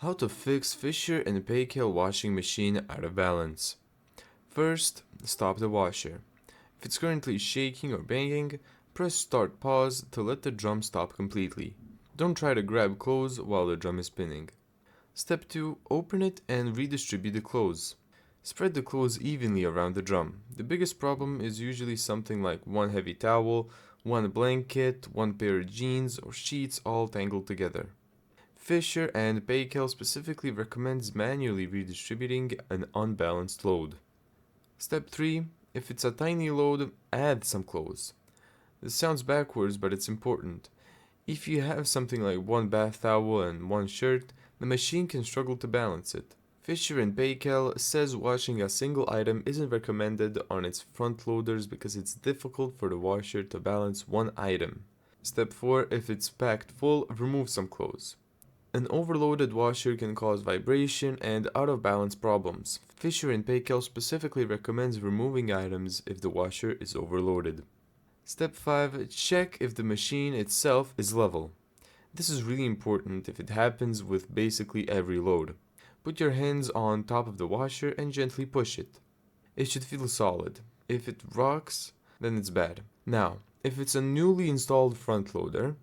How to fix Fisher and Paykel washing machine out of balance. First, stop the washer. If it's currently shaking or banging, press start pause to let the drum stop completely. Don't try to grab clothes while the drum is spinning. Step 2. Open it and redistribute the clothes. Spread the clothes evenly around the drum. The biggest problem is usually something like one heavy towel, one blanket, one pair of jeans, or sheets all tangled together. Fisher and Paykel specifically recommends manually redistributing an unbalanced load. Step 3. If it's a tiny load, add some clothes. This sounds backwards, but it's important. If you have something like one bath towel and one shirt, the machine can struggle to balance it. Fisher and Paykel says washing a single item isn't recommended on its front loaders because it's difficult for the washer to balance one item. Step 4. If it's packed full, remove some clothes. An overloaded washer can cause vibration and out-of-balance problems. Fisher and Paykel specifically recommends removing items if the washer is overloaded. Step 5. Check if the machine itself is level. This is really important if it happens with basically every load. Put your hands on top of the washer and gently push it. It should feel solid. If it rocks, then it's bad. Now, if it's a newly installed front loader,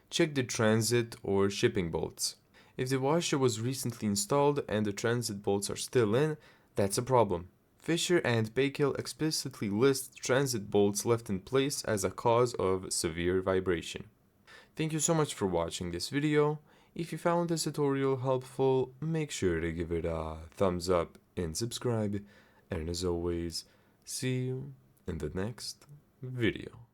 check the transit or shipping bolts. If the washer was recently installed and the transit bolts are still in, that's a problem. Fisher and Paykel explicitly list transit bolts left in place as a cause of severe vibration. Thank you so much for watching this video. If you found this tutorial helpful, make sure to give it a thumbs up and subscribe. And as always, see you in the next video.